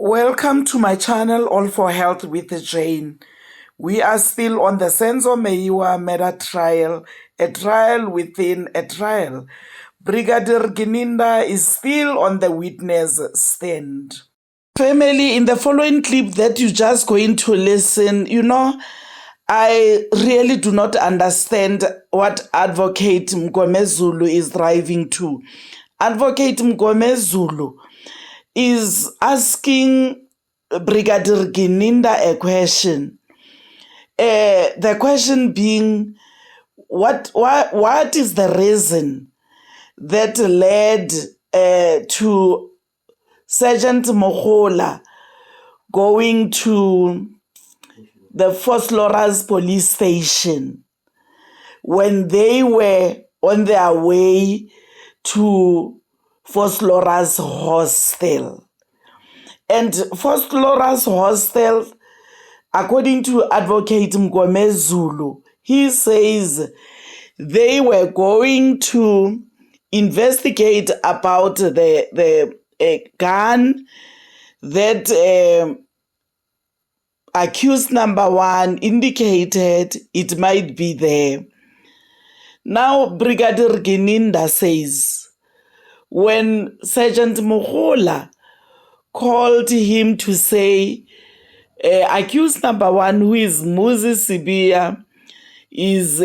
Welcome to my channel, All for Health with Jane. We are still on the Senzo Meyiwa trial, a trial within a trial. Brigadier Gininda is still on the witness stand. Family, in the following clip that you're just going to listen, I really do not understand what Advocate Mngomezulu is driving to. Advocate Mngomezulu is asking Brigadier Gininda a question. The question being, what is the reason that led to Sergeant Mogola going to the Phosphorus police station when they were on their way to Phosphorus hostel? And Phosphorus hostel, according to Advocate Mngomezulu, he says they were going to investigate about the gun that accused number one indicated it might be there. Now, Brigadier Gininda says when Sergeant Mogola called him to say, accused number one, who is Moses Sibia, is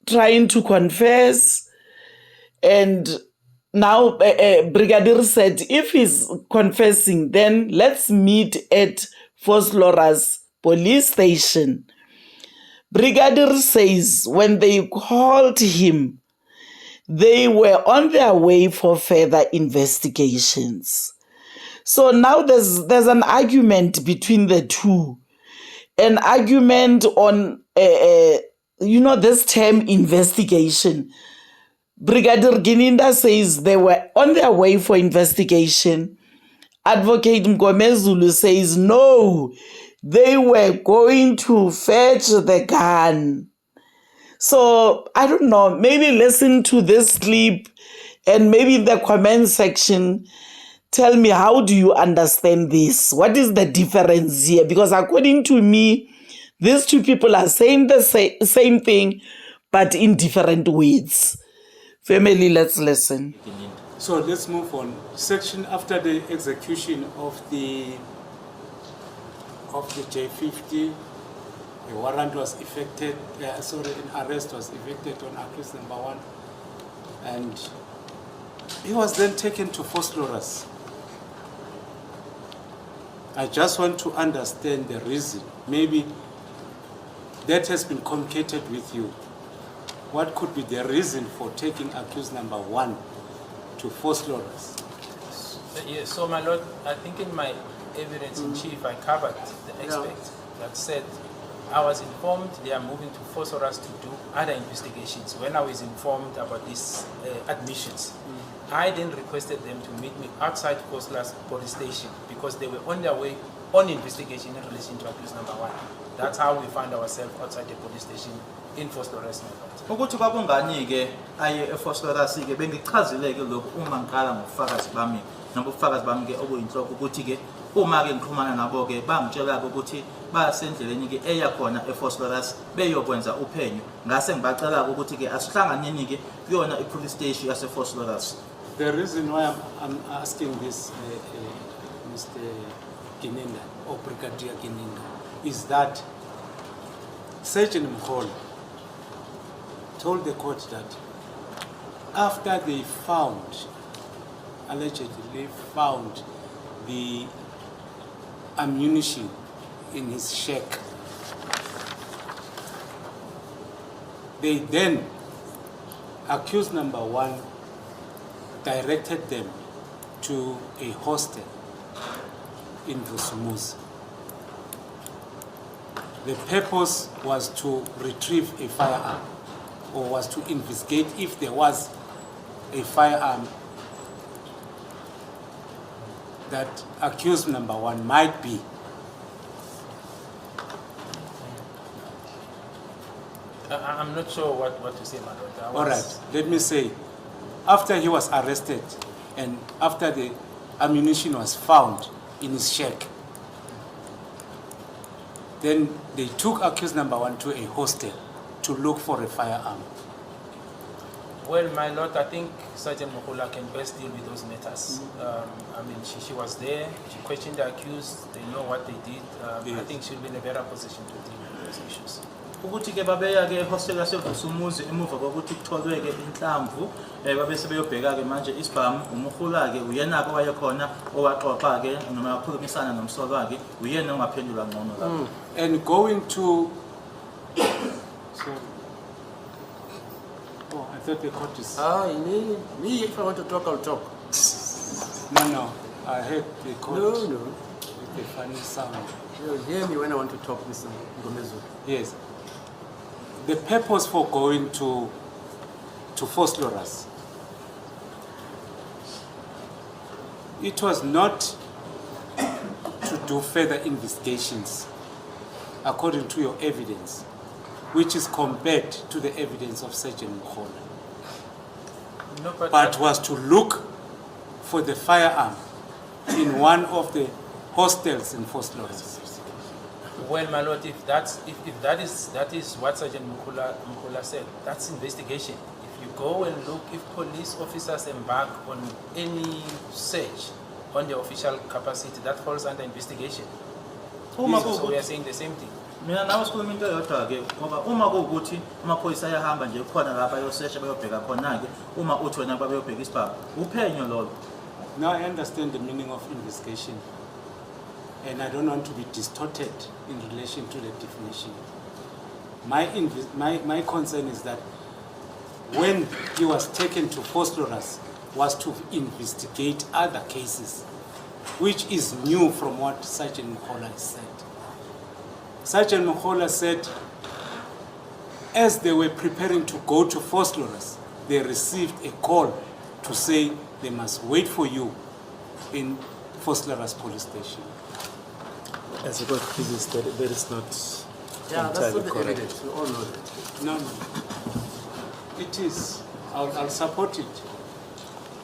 trying to confess, and now Brigadier said, if he's confessing, then let's meet at Phosphorus police station. Brigadier says when they called him, they were on their way for further investigations. So now there's an argument between the two, an argument on this term investigation. Brigadier Gininda says they were on their way for investigation. Advocate Mngomezulu says no, they were going to fetch the gun. So I don't know, maybe listen to this clip and maybe in the comment section tell me, how do you understand this? What is the difference here? Because according to me, these two people are saying the same thing, but in different ways. Family, let's listen. So let's move on. Section after the execution of the J50, a warrant was effected, an arrest was effected on accused number one, and he was then taken to Phosphorus. I just want to understand the reason. Maybe that has been communicated with you. What could be the reason for taking accused number one to Phosphorus? Yes, so my lord, I think in my evidence in chief, I covered the aspect that said I was informed they are moving to Phosphorus to do other investigations. When I was informed about these admissions, I then requested them to meet me outside Phosphorus police station because they were on their way on investigation in relation to accused number one. That's how we found ourselves outside the police station in Phosphorus. Ukuthi babungani ke aye ephosphorus ke bengichazile ke lokho uma ngiqala ngofakazi bami nabofakazi bami ke obuyinhloko ukuthi ke uma ke ngikhulumana nabo ke bangitshela ukuthi basendleleni ke eya khona ephosphorus beyokwenza uphenyo ngase ngibacela ukuthi ke asihlanganeni ke kuyona ipolice station yase Phosphorus. The reason why I'm asking this, Mr. Gininda or Brigadier Gininda, is that Sergeant Mogola told the court that after they allegedly found the ammunition in his shack, they then accused number one directed them to a hostel in Vusumuzi. The purpose was to retrieve a firearm, or was to investigate if there was a firearm that accused number one might be. I'm not sure what to say, my lord. All right, let me say, after he was arrested and after the ammunition was found, in his shack. Then they took accused number 1 to a hostel to look for a firearm. Well, my lord, I think Sergeant Mngomezulu can best deal with those matters. I mean, she was there, she questioned the accused, they know what they did. I think she'll be in a better position to deal with those issues. Ukuthi ke babeya ke hostel yaseVusumuzi emuva kokuthi kutholwe ke inhlamvu babe sebeyobheka ke manje isibhamu uMngomezulu ke uyena ke wayekhona owaxoxa ke noma wakhulumisana nomsolo wakhe uyena ongaphendula ngcono lapho. And going to sorry. Oh, I thought the court is Me, if I want to talk, I'll talk. no, I heard the court No. with the funny sound. You'll hear me when I want to talk, Mr. Mngomezulu. Yes. The purpose for going to Fosloras, it was not to do further investigations according to your evidence, which is compared to the evidence of Sergeant Mngomezulu, No, but was to look for the firearm in one of the hostels in Fosloras. well, my lord, if that is what Sergeant Mngomezulu said, that's investigation. If you go and look, if police officers embark on any search on the official capacity, that falls under investigation. So we are saying the same thing. Mina nawe sikhuluma into eyodwa ke ngoba uma kuwukuthi amaphoyisa ayahamba nje khona lapha ayosesha bayobheka khona ke uma uthi wena bayobheka isibhamu uphenyo lolo. Now I understand the meaning of investigation, and I don't want to be distorted in relation to the definition. My concern is that when he was taken to Fosloras was to investigate other cases, which is new from what Sergeant Mngomezulu said. Sergeant Mngomezulu said, as they were preparing to go to Fosloras, they received a call to say they must wait for you in Fosloras police station. As a court, please, that is not Yeah, that's entirely not the correct. evidence. We all know that. No. It is. I'll support it.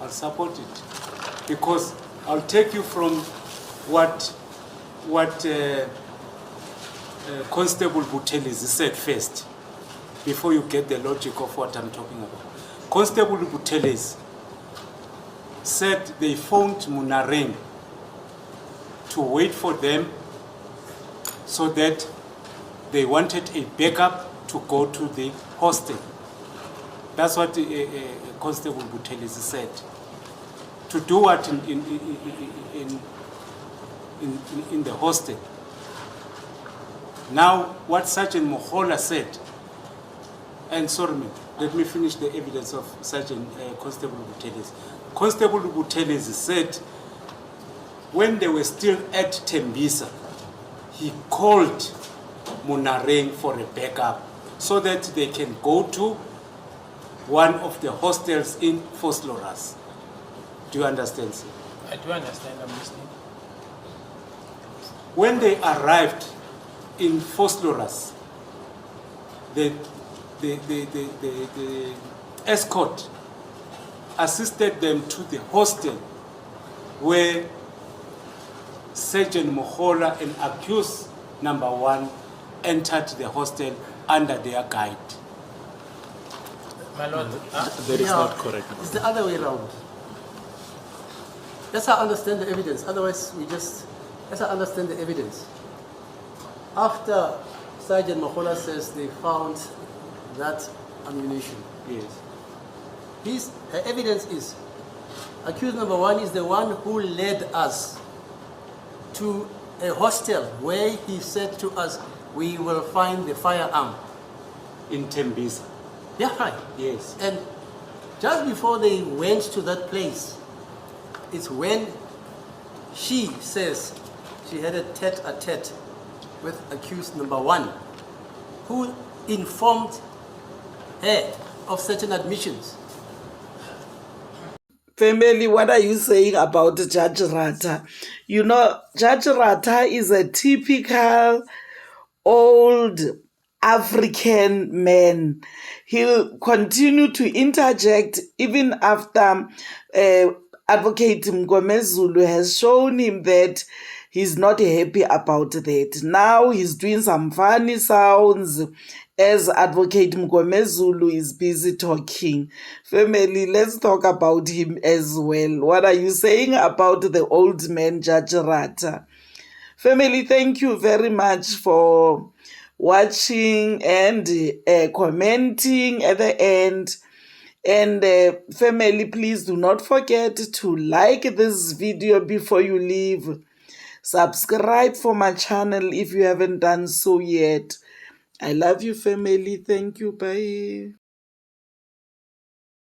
I'll support it. Because I'll take you from what Constable Buthelezi said first, before you get the logic of what I'm talking about. Constable Buthelezi said they phoned Munareng to wait for them so that they wanted a backup to go to the hostel. That's what Constable Buthelezi said. To do what in the hostel. Now, what Sergeant Mngomezulu said, and sorry, let me finish the evidence of Sergeant Constable Buthelezi. Constable Buthelezi said, when they were still at Tembisa, he called Munareng for a backup so that they can go to one of the hostels in Fosloras. Do you understand, sir? I do understand, I'm listening. When they arrived in Fosloras, the escort assisted them to the hostel where Sergeant Mngomezulu and accused number 1 entered the hostel under their guide. My lord, That is not correct. It's the other way around. Let's understand the evidence. Otherwise, let's understand the evidence. After Sergeant Mngomezulu says they found that ammunition, Yes. her evidence is accused number 1 is the one who led us to a hostel where he said to us, we will find the firearm. In Tembisa. Yeah, right. Yes. And just before they went to that place, it's when she says she had a tete-a-tete with accused number 1, who informed her of certain admissions. Family, what are you saying about Judge Ratha? You know, Judge Ratha is a typical old African man. He'll continue to interject even after Advocate Mngomezulu has shown him that he's not happy about that. Now he's doing some funny sounds as Advocate Mngomezulu is busy talking. Family, let's talk about him as well. What are you saying about the old man, Judge Ratha? Family, thank you very much for watching and commenting at the end. And family, please do not forget to like this video before you leave. Subscribe for my channel if you haven't done so yet. I love you, family. Thank you. Bye.